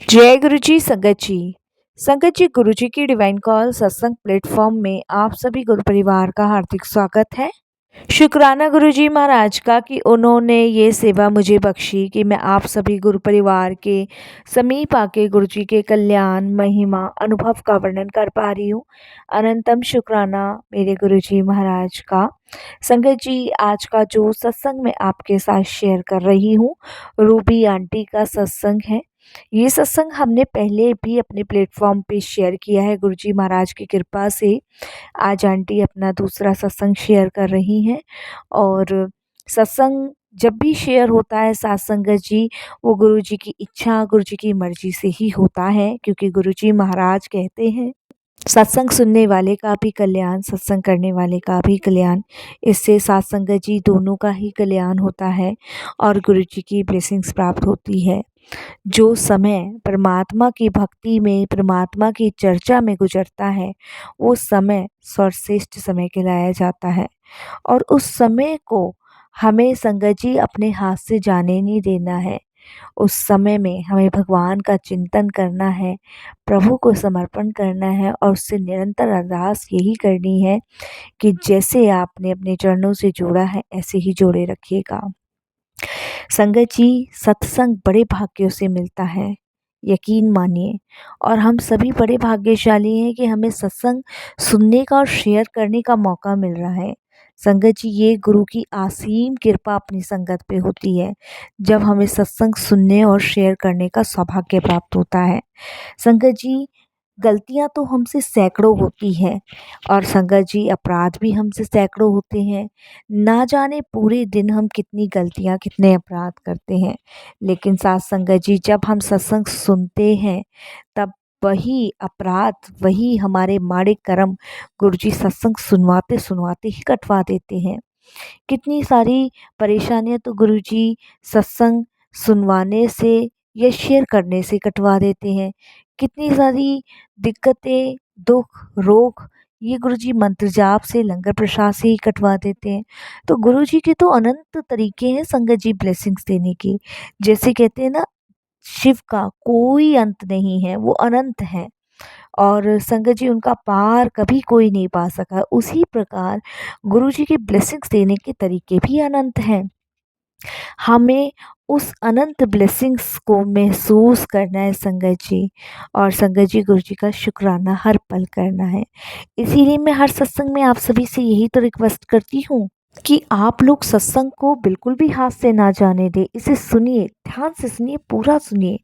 जय गुरु जी संगत जी। संगत जी, गुरु जी की डिवाइन कॉल सत्संग प्लेटफॉर्म में आप सभी गुरु परिवार का हार्दिक स्वागत है। शुक्राना गुरु जी महाराज का कि उन्होंने ये सेवा मुझे बख्शी कि मैं आप सभी गुरु परिवार के समीप आके गुरु जी के कल्याण महिमा अनुभव का वर्णन कर पा रही हूँ। अनंतम शुक्राना मेरे गुरु जी महाराज का। संगत जी, आज का जो सत्संग मैं आपके साथ शेयर कर रही हूँ, रूबी आंटी का सत्संग है। ये सत्संग हमने पहले भी अपने प्लेटफॉर्म पे शेयर किया है। गुरुजी महाराज की कृपा से आज आंटी अपना दूसरा सत्संग शेयर कर रही हैं। और सत्संग जब भी शेयर होता है साथ संगत जी, वो गुरु जी की इच्छा, गुरु जी की मर्जी से ही होता है, क्योंकि गुरु जी महाराज कहते हैं सत्संग सुनने वाले का भी कल्याण, सत्संग करने वाले का भी कल्याण। इससे साथ संगत जी दोनों का ही कल्याण होता है और गुरु जी की ब्लेसिंग्स प्राप्त होती है। जो समय परमात्मा की भक्ति में, परमात्मा की चर्चा में गुजरता है, वो समय सर्वश्रेष्ठ समय कहलाया जाता है। और उस समय को हमें संगत जी अपने हाथ से जाने नहीं देना है। उस समय में हमें भगवान का चिंतन करना है, प्रभु को समर्पण करना है और उससे निरंतर अरदास यही करनी है कि जैसे आपने अपने चरणों से जोड़ा है, ऐसे ही जोड़े रखिएगा। संगत जी, सत्संग बड़े भाग्यों से मिलता है, यकीन मानिए। और हम सभी बड़े भाग्यशाली हैं कि हमें सत्संग सुनने का और शेयर करने का मौका मिल रहा है। संगत जी, ये गुरु की असीम कृपा अपनी संगत पे होती है जब हमें सत्संग सुनने और शेयर करने का सौभाग्य प्राप्त होता है। संगत जी, गलतियां तो हमसे सैकड़ों होती हैं और संगत जी अपराध भी हमसे सैकड़ों होते हैं। ना जाने पूरे दिन हम कितनी गलतियां, कितने अपराध करते हैं, लेकिन साथ संगत जी जब हम सत्संग सुनते हैं तब वही अपराध, वही हमारे माड़े कर्म गुरुजी सत्संग सुनवाते सुनवाते ही कटवा देते हैं। कितनी सारी परेशानियां तो गुरुजी सत्संग सुनवाने से या शेयर करने से कटवा देते हैं। कितनी सारी दिक्कतें, दुख, रोग ये गुरुजी मंत्र जाप से, लंगर प्रसाद से ही कटवा देते हैं। तो गुरुजी के तो अनंत तरीके हैं संगत जी ब्लेसिंग्स देने के। जैसे कहते हैं ना, शिव का कोई अंत नहीं है, वो अनंत है और संगत जी उनका पार कभी कोई नहीं पा सका। उसी प्रकार गुरुजी के ब्लेसिंग्स देने के तरीके भी अनंत हैं। हमें उस अनंत ब्लेसिंग्स को महसूस करना है संगत जी, और संगत जी गुरु जी का शुक्राना हर पल करना है। इसीलिए मैं हर सत्संग में आप सभी से यही तो रिक्वेस्ट करती हूँ कि आप लोग सत्संग को बिल्कुल भी हाथ से ना जाने दें। इसे सुनिए, ध्यान से सुनिए, पूरा सुनिए।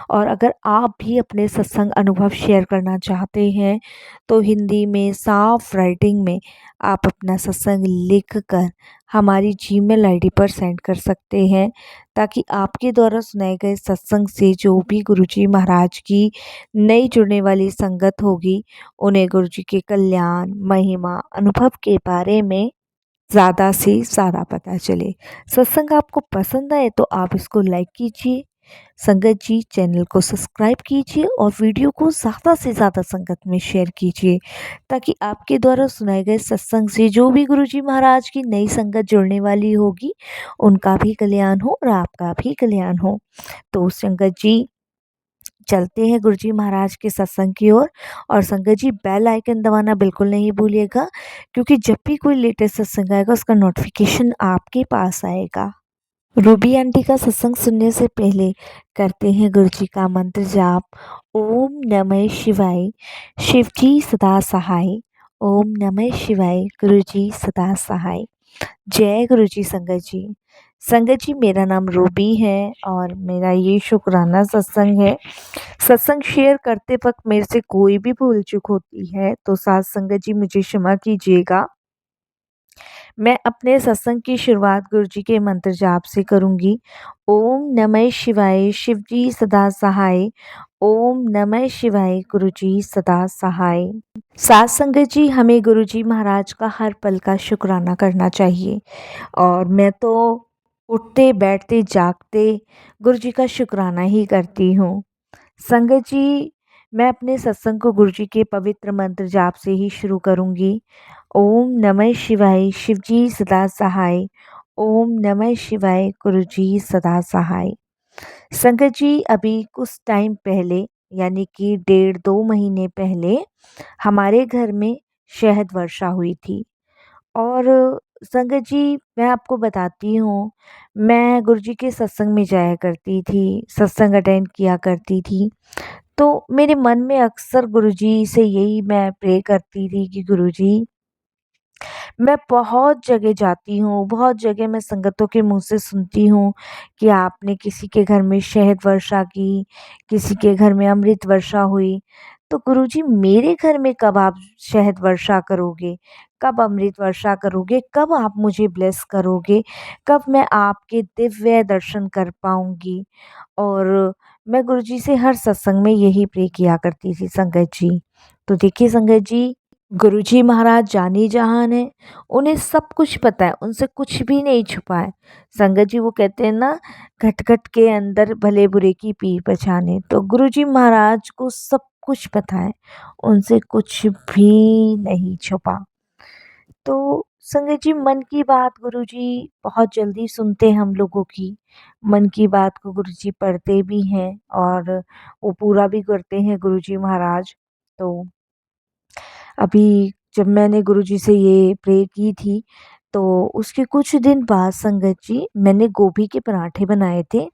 और अगर आप भी अपने सत्संग अनुभव शेयर करना चाहते हैं तो हिंदी में साफ राइटिंग में आप अपना सत्संग लिख कर हमारी जीमेल आईडी पर सेंड कर सकते हैं, ताकि आपके द्वारा सुनाए गए सत्संग से जो भी गुरुजी महाराज की नई जुड़ने वाली संगत होगी, उन्हें गुरुजी के कल्याण, महिमा, अनुभव के बारे में ज़्यादा से ज़्यादा पता चले। सत्संग आपको पसंद आए तो आप इसको लाइक कीजिए, संगत जी चैनल को सब्सक्राइब कीजिए और वीडियो को ज़्यादा से ज़्यादा संगत में शेयर कीजिए, ताकि आपके द्वारा सुनाए गए सत्संग से जो भी गुरुजी महाराज की नई संगत जुड़ने वाली होगी, उनका भी कल्याण हो और आपका भी कल्याण हो। तो संगत जी, चलते हैं गुरुजी महाराज के सत्संग की ओर। और संगत जी, बेल आइकन दबाना बिल्कुल नहीं भूलिएगा, क्योंकि जब भी कोई लेटेस्ट सत्संग आएगा उसका नोटिफिकेशन आपके पास आएगा। रूबी आंटी का सत्संग सुनने से पहले करते हैं गुरुजी का मंत्र जाप। ओम नमः शिवाय, शिव जी सदा सहाय। ओम नमः शिवाय, गुरुजी सदा सहाय। जय गुरुजी संगत जी। संगत जी, मेरा नाम रूबी है और मेरा ये शुक्राना सत्संग है। सत्संग शेयर करते वक्त मेरे से कोई भी भूल चूक होती है तो साथ संगत जी मुझे क्षमा कीजिएगा। मैं अपने सत्संग की शुरुआत गुरुजी के मंत्र जाप से करूंगी। ओम नमः शिवाय, शिव जी सदा सहाय। ओम नमः शिवाय, गुरुजी सदा सहाय। साथ संगत जी, हमें गुरुजी महाराज का हर पल का शुक्राना करना चाहिए। और मैं तो उठते बैठते जागते गुरुजी का शुक्राना ही करती हूँ। संगत जी, मैं अपने सत्संग को गुरुजी के पवित्र मंत्र जाप से ही शुरू करूंगी। ओम नमः शिवाय, शिव जी सदा सहाय। ओम नमः शिवाय, गुरुजी सदा सहाय। संगत जी, अभी कुछ टाइम पहले यानी कि 1.5-2 महीने पहले हमारे घर में शहद वर्षा हुई थी। और संगत जी, मैं आपको बताती हूँ, मैं गुरुजी के सत्संग में जाया करती थी, सत्संग अटेंड किया करती थी। तो मेरे मन में अक्सर गुरुजी से यही मैं प्रे करती थी कि गुरुजी, मैं बहुत जगह जाती हूँ, बहुत जगह मैं संगतों के मुँह से सुनती हूँ कि आपने किसी के घर में शहद वर्षा की, किसी के घर में अमृत वर्षा हुई। तो गुरुजी, मेरे घर में कब आप शहद वर्षा करोगे? कब अमृत वर्षा करोगे? कब आप मुझे ब्लेस करोगे? कब मैं आपके दिव्य दर्शन कर पाऊँगी? और मैं गुरुजी से हर सत्संग में यही प्रे किया करती थी संगत जी। तो देखिए संगत जी, गुरुजी महाराज जानी जहान है, उन्हें सब कुछ पता है, उनसे कुछ भी नहीं छुपा है। संगत जी वो कहते हैं ना, घट-घट के अंदर भले बुरे की पीर पहचाने। तो गुरुजी महाराज को सब कुछ पता है, उनसे कुछ भी नहीं छुपा। तो संगत जी, मन की बात गुरुजी बहुत जल्दी सुनते हैं हम लोगों की। मन की बात को गुरुजी पढ़ते भी हैं और वो पूरा भी करते हैं गुरुजी महाराज। तो अभी जब मैंने गुरुजी से ये प्रे की थी, तो उसके कुछ दिन बाद संगत जी, मैंने गोभी के पराठे बनाए थे।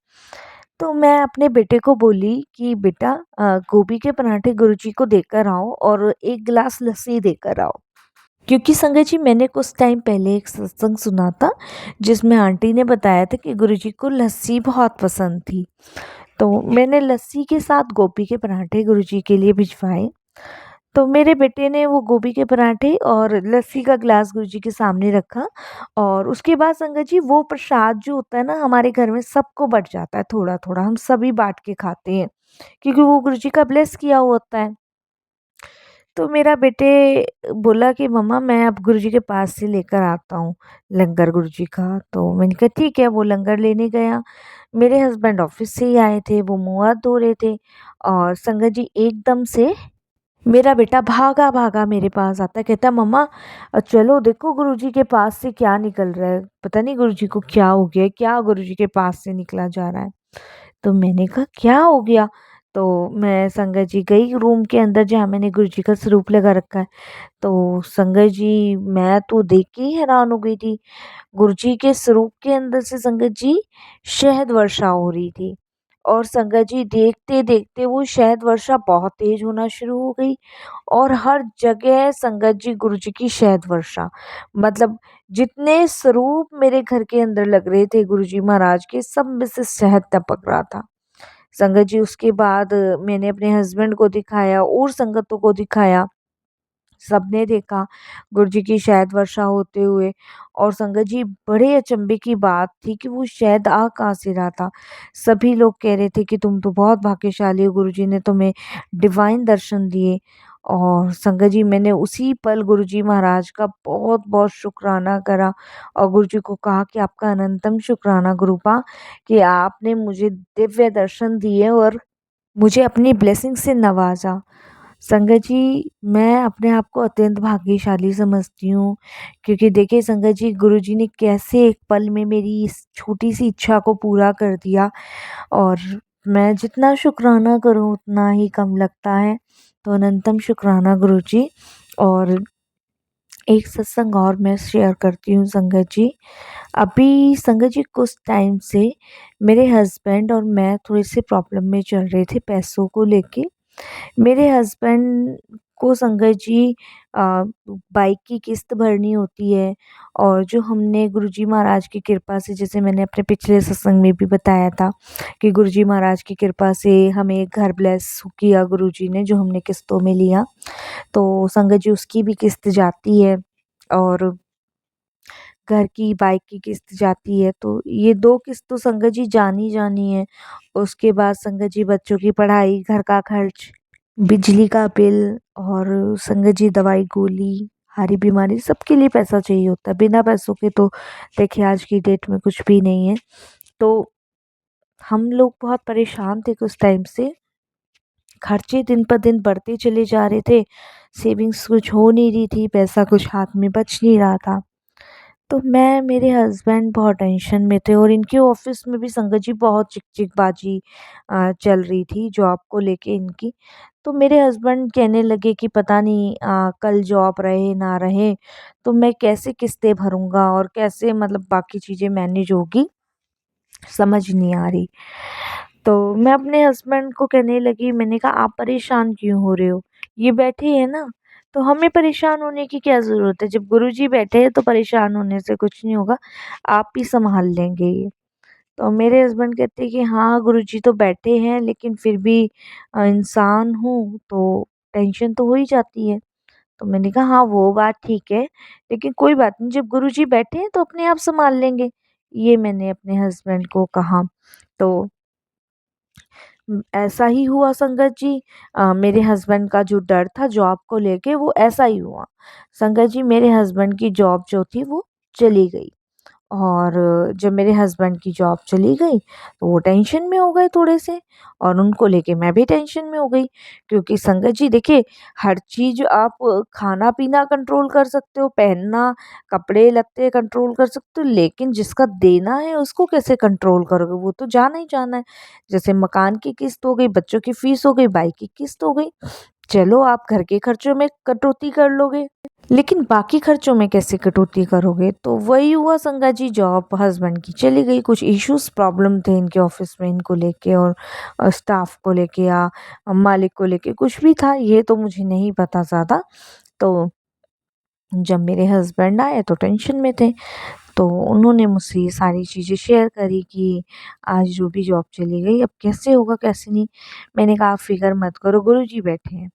तो मैं अपने बेटे को बोली कि बेटा, गोभी के पराठे गुरुजी को देकर आओ और 1 गिलास लस्सी देकर आओ। क्योंकि संगत जी, मैंने कुछ टाइम पहले एक सत्संग सुना था जिसमें आंटी ने बताया था कि गुरुजी को लस्सी बहुत पसंद थी। तो मैंने लस्सी के साथ गोभी के पराठे गुरुजी के लिए भिजवाए। तो मेरे बेटे ने वो गोभी के पराठे और लस्सी का ग्लास गुरुजी के सामने रखा और उसके बाद संगत जी, वो प्रसाद जो होता है ना, हमारे घर में सबको बँट जाता है थोड़ा-थोड़ा, हम सभी बाँट के खाते हैं क्योंकि वो गुरुजी का ब्लेस किया हुआ होता है। तो मेरा बेटे बोला कि मम्मा, मैं अब गुरुजी के पास से लेकर आता हूँ लंगर गुरुजी का। तो मैंने कहा ठीक है, वो लंगर लेने गया। मेरे हस्बैंड ऑफिस से ही आए थे, वो मुँह हाथ धो रहे थे और संगत जी, एकदम से मेरा बेटा भागा-भागा मेरे पास आता है, कहता है मम्मा, चलो देखो गुरुजी के पास से क्या निकल रहा है, पता नहीं गुरुजी को क्या हो गया है, क्या गुरुजी के पास से निकला जा रहा है। तो मैंने कहा क्या हो गया? तो मैं संगत जी गई रूम के अंदर जहाँ मैंने गुरुजी का स्वरूप लगा रखा है। तो संगत जी, मैं तो देख के ही हैरान हो गई थी। गुरुजी के स्वरूप के अंदर से संगत जी शहद वर्षा हो रही थी और संगत जी देखते देखते वो शहद वर्षा बहुत तेज होना शुरू हो गई और हर जगह संगत जी गुरुजी की शहद वर्षा। मतलब जितने स्वरूप मेरे घर के अंदर लग रहे थे गुरुजी महाराज के, सब में से शहद टपक रहा था। संगत जी उसके बाद मैंने अपने हस्बैंड को दिखाया और संगतों को दिखाया। सबने देखा गुरुजी की शहद वर्षा होते हुए और संगत जी बड़े अचंभे की बात थी कि वो शहद आ कहाँ से रहा था। सभी लोग कह रहे थे कि तुम तो बहुत भाग्यशाली हो, गुरुजी ने तुम्हें डिवाइन दर्शन दिए। और संगत जी, मैंने उसी पल गुरुजी महाराज का बहुत बहुत शुक्राना करा और गुरुजी को कहा कि आपका अनंतम शुक्राना गुरुपा, कि आपने मुझे दिव्य दर्शन दिए और मुझे अपनी ब्लेसिंग से नवाजा। संगत जी, मैं अपने आप को अत्यंत भाग्यशाली समझती हूँ क्योंकि देखिए संगत जी, गुरुजी ने कैसे एक पल में मेरी इस छोटी-सी इच्छा को पूरा कर दिया और मैं जितना शुक्राना करूँ उतना ही कम लगता है। तो अनंतम शुक्राना गुरुजी। और एक सत्संग और मैं शेयर करती हूँ संगत जी। अभी संगत जी कुछ टाइम से मेरे हस्बैंड और मैं थोड़े-से प्रॉब्लम में चल रहे थे पैसों को लेके। मेरे हस्बैंड को संगत जी बाइक की किस्त भरनी होती है और जो हमने गुरुजी महाराज की कृपा से, जैसे मैंने अपने पिछले सत्संग में भी बताया था कि गुरुजी महाराज की कृपा से हमें एक घर ब्लेस किया गुरुजी ने, जो हमने किस्तों में लिया। तो संगत जी उसकी भी किस्त जाती है और घर की बाइक की किस्त जाती है। तो ये 2 किस्त तो संगत जी जानी है। उसके बाद संगत जी बच्चों की पढ़ाई, घर का खर्च, बिजली का बिल और संगत जी दवाई गोली, हारी बीमारी, सबके लिए पैसा चाहिए होता है। बिना पैसों के तो देखिए आज की डेट में कुछ भी नहीं है। तो हम लोग बहुत परेशान थे कुछ टाइम से। खर्चे दिन पर दिन बढ़ते चले जा रहे थे। सेविंग्स कुछ हो नहीं रही थी, पैसा कुछ हाथ में बच नहीं रहा था। तो मैं मेरे हस्बैंड बहुत टेंशन में थे और इनके ऑफिस में भी संगत जी बहुत चिकचिकबाजी चल रही थी जॉब को लेके इनकी। तो मेरे हस्बैंड कहने लगे कि पता नहीं कल जॉब रहे ना रहे तो मैं कैसे किस्तें भरूँगा और कैसे मतलब बाकी चीज़ें मैनेज होगी, समझ नहीं आ रही। तो मैं अपने हस्बैंड को कहने लगी, मैंने कहा आप परेशान क्यों हो रहे हो? ये बैठे हैं ना, तो हमें परेशान होने की क्या ज़रूरत है? जब गुरुजी बैठे हैं तो परेशान होने से कुछ नहीं होगा, आप ही सँभाल लेंगे ये। तो मेरे हस्बैंड कहते हैं कि हाँ, गुरुजी तो बैठे हैं लेकिन फिर भी इंसान हूँ तो टेंशन तो हो ही जाती है। तो मैंने कहा हाँ, वो बात ठीक है, लेकिन कोई बात नहीं जब गुरुजी बैठे हैं तो अपने आप सँभाल लेंगे। ये मैंने अपने हस्बैंड को कहा। तो ऐसा ही हुआ संगत जी। मेरे हस्बैंड का जो डर था जॉब को लेके वो ऐसा ही हुआ। संगत जी मेरे हस्बैंड की जॉब जो थी वो चली गई। और जब मेरे हस्बैंड की जॉब चली गई तो वो टेंशन में हो गए थोड़े से और उनको लेके मैं भी टेंशन में हो गई, क्योंकि संगत जी देखिए हर चीज़ आप खाना पीना कंट्रोल कर सकते हो, पहनना कपड़े लत्ते कंट्रोल कर सकते हो, लेकिन जिसका देना है उसको कैसे कंट्रोल करोगे? वो तो जाना ही जाना है। जैसे मकान की किस्त हो गई, बच्चों की फीस हो गई, बाइक की किस्त हो गई। चलो आप घर के खर्चों में कटौती कर लोगे, लेकिन बाकी खर्चों में कैसे कटौती करोगे? तो वही हुआ संगा जी, जॉब हस्बैंड की चली गई। कुछ इश्यूज़ प्रॉब्लम थे इनके ऑफ़िस में इनको लेके और स्टाफ को लेके या मालिक को लेके कुछ भी था, ये तो मुझे नहीं पता ज़्यादा। तो जब मेरे हस्बैंड आए तो टेंशन में थे। तो उन्होंने मुझसे ये सारी चीज़ें शेयर करी कि आज रूबी जॉब चली गई, अब कैसे होगा कैसे नहीं। मैंने कहा आप फ़िक्र मत करो, गुरुजी बैठे हैं।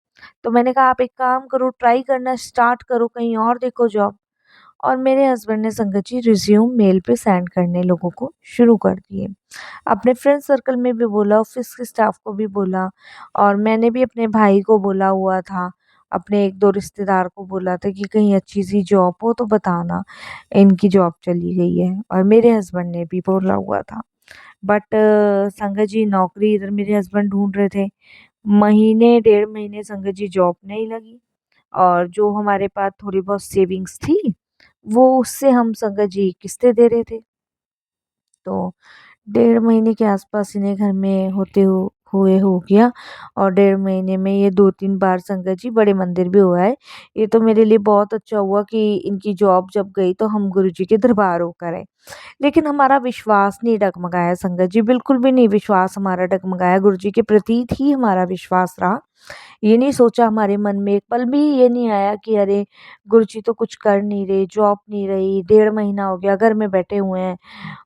तो मैंने कहा आप एक काम करो, ट्राई करना स्टार्ट करो, कहीं और देखो जॉब। और मेरे हस्बैंड ने संगत जी रिज्यूम मेल पे सेंड करने लोगों को शुरू कर दिए। अपने फ्रेंड सर्कल में भी बोला, ऑफिस के स्टाफ को भी बोला और मैंने भी अपने भाई को बोला हुआ था, अपने 1-2 रिश्तेदार को बोला था कि कहीं अच्छी सी जॉब हो तो बताना, इनकी जॉब चली गई है। और मेरे हस्बैंड ने भी बोला हुआ था। बट संगत जी नौकरी इधर मेरे हस्बैंड ढूँढ रहे थे। महीने, डेढ़ महीने संगत जी जॉब नहीं लगी और जो हमारे पास थोड़ी बहुत सेविंग्स थी, वो उससे हम संगत जी किस्तें दे रहे थे। तो डेढ़ महीने के आसपास इन्हें घर में होते हुए हो गया और डेढ़ महीने में ये 2-3 बार संगत जी बड़े मंदिर भी हो आए। ये तो मेरे लिए बहुत अच्छा हुआ कि इनकी जॉब जब गई तो हम गुरुजी के दरबार होकर आए। लेकिन हमारा विश्वास नहीं डगमगाया संगत जी, बिल्कुल भी नहीं विश्वास हमारा डगमगाया, गुरुजी के प्रति ही हमारा विश्वास रहा। ये नहीं सोचा हमारे मन में एक पल भी ये नहीं आया कि अरे गुरुजी तो कुछ कर नहीं रहे, जॉब नहीं रही, डेढ़ महीना हो गया घर में बैठे हुए हैं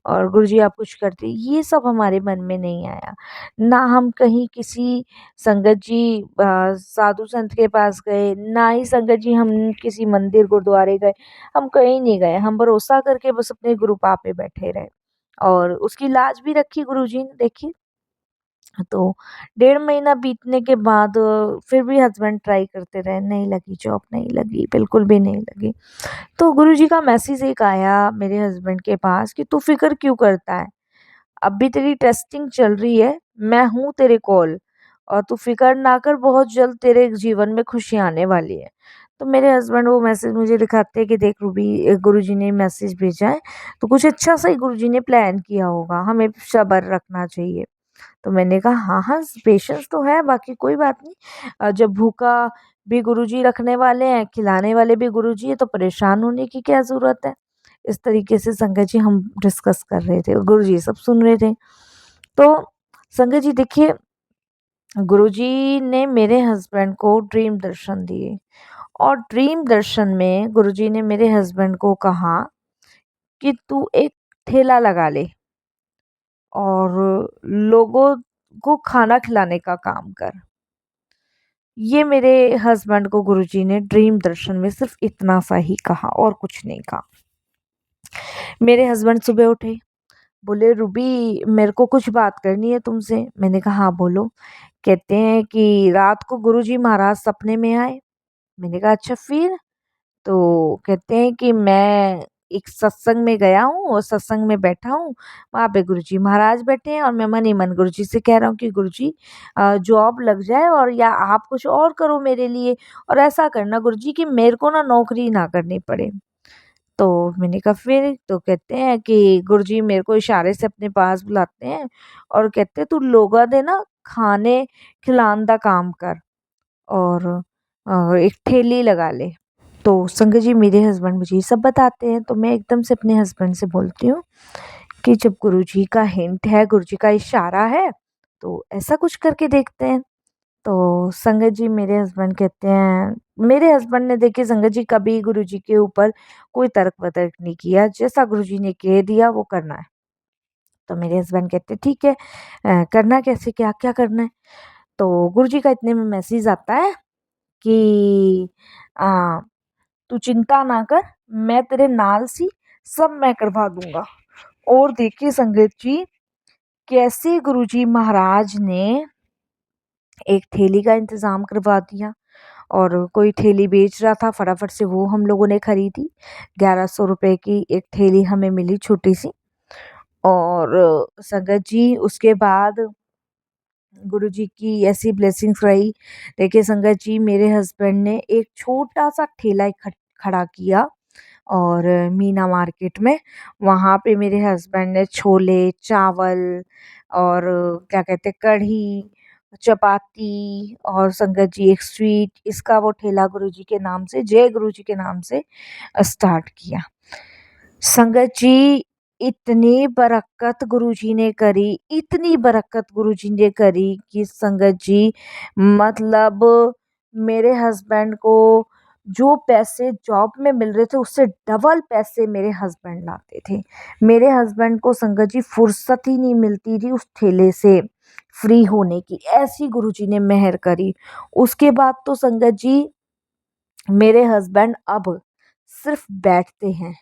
और गुरुजी आप कुछ करते, ये सब हमारे मन में नहीं आया। ना हम कहीं किसी संगत जी साधु संत के पास गए, ना ही संगत जी हम किसी मंदिर गुरुद्वारे गए, हम कहीं नहीं गए। हम भरोसा करके बस अपने गुरु पा पे बैठे रहे और उसकी लाज भी रखी गुरुजी ने, देखिए। तो डेढ़ महीना बीतने के बाद फिर भी हस्बैंड ट्राई करते रहे, नहीं लगी जॉब, नहीं लगी, बिल्कुल भी नहीं लगी। तो गुरुजी का मैसेज एक आया मेरे हस्बैंड के पास कि तू फ़िक्र क्यों करता है? अभी तेरी टेस्टिंग चल रही है, मैं हूँ तेरे कॉल और तू फ़िक्र ना कर, बहुत जल्द तेरे जीवन में खुशी आने वाली है। तो मेरे हस्बैंड वो मैसेज मुझे दिखाते हैं कि देख रूबी, गुरुजी ने मैसेज भेजा है, तो कुछ अच्छा सा ही गुरुजी ने प्लान किया होगा, हमें सब्र रखना चाहिए। तो मैंने कहा हाँ, हाँ, पेशेंस तो है, बाकी कोई बात नहीं। जब भूखा भी गुरुजी रखने वाले हैं, खिलाने वाले भी गुरुजी हैं, तो परेशान होने की क्या ज़रूरत है? इस तरीके से संगत जी हम डिस्कस कर रहे थे और गुरुजी सब सुन रहे थे। तो संगत जी देखिए, गुरुजी ने मेरे हस्बैंड को ड्रीम दर्शन दिए और ड्रीम दर्शन में गुरुजी ने मेरे हस्बैंड को कहा कि तू एक ठेला लगा ले और लोगों को खाना खिलाने का काम कर। ये मेरे हस्बैंड को गुरुजी ने ड्रीम दर्शन में सिर्फ इतना सा ही कहा और कुछ नहीं कहा। मेरे हस्बैंड सुबह उठे, बोले रूबी मेरे को कुछ बात करनी है तुमसे। मैंने कहा हाँ बोलो। कहते हैं कि रात को गुरुजी महाराज सपने में आए। मैंने कहा अच्छा फिर? तो कहते हैं कि मैं एक सत्संग में गया हूँ और सत्संग में बैठा हूँ, वहाँ पे गुरुजी महाराज बैठे हैं और मैं मन ही मन गुरुजी से कह रहा हूँ कि गुरुजी जॉब लग जाए और या आप कुछ और करो मेरे लिए और ऐसा करना गुरुजी कि मेरे को ना नौकरी ना करनी पड़े। तो मैंने कहा फिर? तो कहते हैं कि गुरुजी मेरे को इशारे से अपने पास बुलाते हैं और कहते तू लोगा दे ना खाने खिलान दा काम कर और एक ठेली लगा ले। तो संगत जी मेरे हस्बैंड मुझे ये सब बताते हैं, तो मैं एकदम से अपने हस्बैंड से बोलती हूँ कि जब गुरुजी का हिंट है, गुरुजी का इशारा है, तो ऐसा कुछ करके देखते हैं। तो संगत जी मेरे हस्बैंड कहते हैं, मेरे हस्बैंड ने देखिए संगत जी कभी गुरुजी के ऊपर कोई तर्क-वितर्क नहीं किया, जैसा गुरुजी ने कह दिया वो करना है। तो मेरे हस्बैंड कहते ठीक है, करना कैसे, क्या-क्या करना है? तो गुरुजी का इतने में मैसेज आता है कि अ, "तू चिंता ना कर, मैं तेरे नाल सी, सब मैं करवा दूँगा।" और देखिए संगत जी, कैसे गुरुजी महाराज ने एक ठेली का इंतज़ाम करवा दिया और कोई ठेली बेच रहा था, फटाफट से वो हम लोगों ने खरीदी। 1100 रुपए की एक ठेली हमें मिली छोटी-सी और संगत जी उसके बाद गुरुजी की ऐसी ब्लेसिंग्स रही। देखिए संगत जी मेरे हस्बैंड ने एक छोटा-सा ठेला खड़ा किया और मीना मार्केट में, वहाँ पे मेरे हस्बैंड ने छोले, चावल और क्या कहते हैं कढ़ी, चपाती और संगत जी एक स्वीट, इसका वो ठेला गुरुजी के नाम से, जय गुरुजी के नाम से स्टार्ट किया। संगत जी इतनी बरकत गुरुजी ने करी, इतनी बरकत गुरुजी ने करी कि संगत जी मतलब मेरे हस्बैंड को जो पैसे जॉब में मिल रहे थे उससे डबल पैसे मेरे हस्बैंड लाते थे। मेरे हस्बैंड को संगत जी फुर्सत ही नहीं मिलती थी उस ठेले से फ्री होने की, ऐसी गुरुजी ने मेहर करी। उसके बाद तो संगत जी मेरे हस्बैंड अब सिर्फ बैठते हैं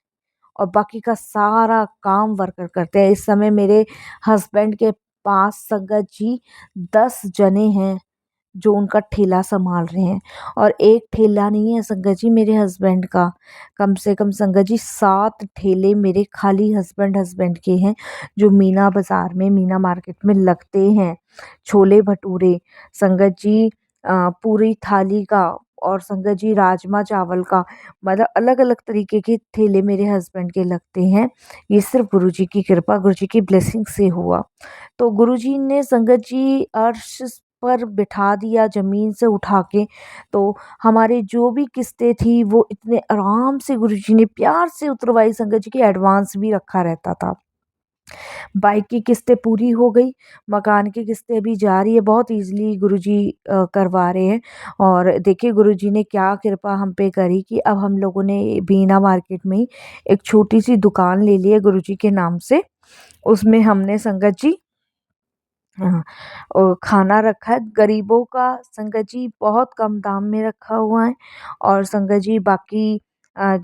और बाकी का सारा काम वर्कर करते हैं। इस समय मेरे हस्बैंड के पास संगत जी 10 जने हैं जो उनका ठेला संभाल रहे हैं और एक ठेला नहीं है संगत जी मेरे हस्बैंड का, कम से कम संगत जी 7 ठेले मेरे खाली हस्बैंड के हैं जो मीना बाज़ार में, मीना मार्केट में लगते हैं। छोले भटूरे संगत जी पूरी थाली का और संगत जी राजमा चावल का, मतलब अलग-अलग तरीके के ठेले मेरे हस्बैंड के लगते हैं। ये सिर्फ़ गुरुजी की कृपा, गुरुजी की ब्लेसिंग से हुआ। तो गुरुजी ने संगत जी अर्श पर बिठा दिया ज़मीन से उठा के, तो हमारी जो भी किस्तें थी वो इतने आराम से गुरुजी ने प्यार से उतरवाई संगत जी की, एडवांस भी रखा रहता था। बाइक की किस्तें पूरी हो गई, मकान की किस्तें अभी जा रही है, बहुत ईज़िली गुरुजी करवा रहे हैं और देखिए गुरुजी ने क्या कृपा हम पे करी कि अब हम लोगों ने बीना मार्केट में ही एक छोटी-सी दुकान ले ली है गुरुजी के नाम से। उसमें हमने संगत जी हाँ, खाना रखा है गरीबों का संगत जी, बहुत कम दाम में रखा हुआ है और संगत जी बाकी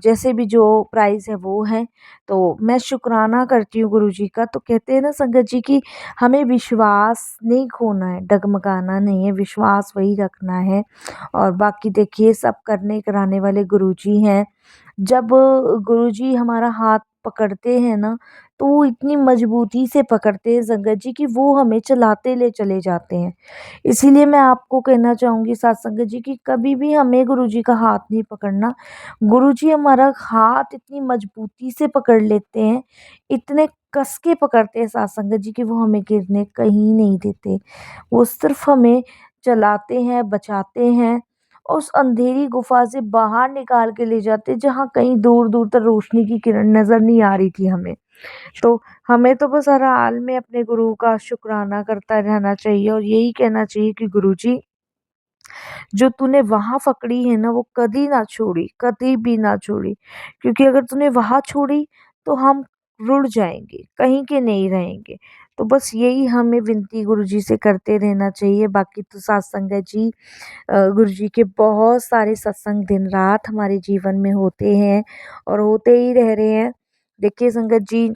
जैसे भी जो प्राइस है वो है। तो मैं शुक्राना करती हूँ गुरुजी का। तो कहते हैं ना संगत जी कि हमें विश्वास नहीं खोना है, डगमगाना नहीं है, विश्वास वही रखना है और बाकी देखिए सब करने कराने वाले गुरुजी हैं। जब गुरुजी हमारा हाथ पकड़ते हैं ना, तो वो इतनी मजबूती से पकड़ते हैं संगत जी कि वो हमें चलाते ले चले जाते हैं। इसीलिए मैं आपको कहना चाहूँगी साथ संगत जी कि कभी भी हमें गुरुजी का हाथ नहीं पकड़ना। गुरुजी हमारा हाथ इतनी मजबूती से पकड़ लेते हैं, इतने कस के पकड़ते हैं साथ संगत जी कि वो हमें गिरने कहीं नहीं देते। वो सिर्फ़ हमें चलाते हैं, बचाते हैं और उस अंधेरी गुफ़ा से बाहर निकाल के ले जाते हैं जहाँ कहीं दूर-दूर तक रोशनी की किरण नज़र नहीं आ रही थी हमें। तो हमें तो बस हर हाल में अपने गुरु का शुक्राना करता रहना चाहिए और यही कहना चाहिए कि गुरुजी जो तूने वहाँ पकड़ी है ना वो कभी ना छोड़ी, कभी भी ना छोड़ी। क्योंकि अगर तूने वहाँ छोड़ी तो हम रुड़ जाएँगे, कहीं के नहीं रहेंगे। तो बस यही हमें विनती गुरुजी से करते रहना चाहिए। बाकी तो साथ संगत जी गुरुजी के बहुत सारे सत्संग दिन-रात हमारे जीवन में होते हैं और होते ही रह रहे हैं। देखिए संगत जी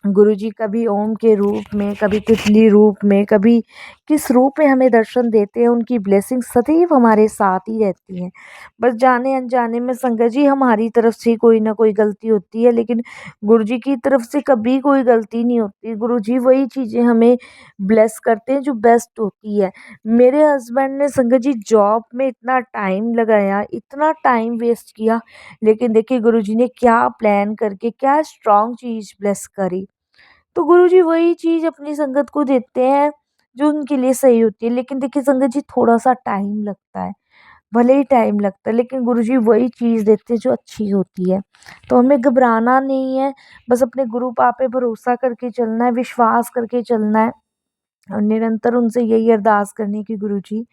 गुरुजी कभी ओम के रूप में, कभी तितली रूप में, कभी किस रूप में हमें दर्शन देते हैं, उनकी ब्लेसिंग सदैव हमारे साथ ही रहती हैं। बस जाने अनजाने में संगत जी हमारी तरफ से कोई ना कोई गलती होती है, लेकिन गुरुजी की तरफ से कभी कोई गलती नहीं होती। गुरुजी वही चीज़ें हमें ब्लेस करते हैं जो बेस्ट होती है। मेरे हस्बैंड ने संगत जी जॉब में इतना टाइम लगाया, इतना टाइम वेस्ट किया, लेकिन देखिए गुरुजी ने क्या प्लान करके क्या स्ट्रॉन्ग चीज़ ब्लेस करी। तो गुरुजी वही चीज़ अपनी संगत को देते हैं जो उनके लिए सही होती है। लेकिन देखिए संगत जी थोड़ा-सा टाइम लगता है, भले ही टाइम लगता है, लेकिन गुरुजी वही चीज़ देते हैं जो अच्छी होती है। तो हमें घबराना नहीं है, बस अपने गुरु पाप पे भरोसा करके चलना है, विश्वास करके चलना है और निरंतर उनसे यही अरदास करनी है कि गुरुजी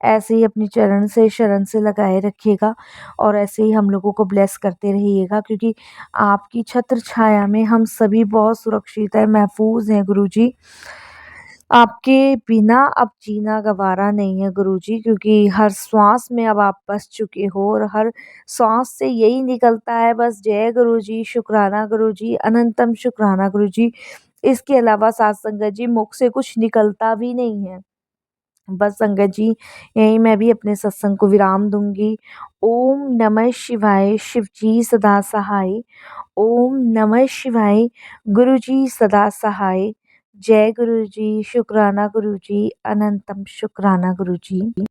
ऐसे ही अपनी चरण से शरण से लगाए रखिएगा और ऐसे ही हम लोगों को ब्लेस करते रहिएगा, क्योंकि आपकी छत्र छाया में हम सभी बहुत सुरक्षित है, महफूज हैं गुरुजी। आपके बिना अब जीना गवारा नहीं है गुरुजी, क्योंकि हर श्वास में अब आप बस चुके हो और हर श्वास से यही निकलता है बस जय गुरुजी, शुक्राना गुरुजी, अनंतम शुक्राना गुरुजी। इसके अलावा सात संगत जी मुख से कुछ निकलता भी नहीं है। बस संगत जी यहीं मैं भी अपने सत्संग को विराम दूंगी। ओम नमः शिवाय, शिव जी सदा सहाय। ओम नमः शिवाय, गुरु जी सदा सहाय। जय गुरु जी, शुक्राना गुरु जी, अनंतम शुक्राना गुरु जी।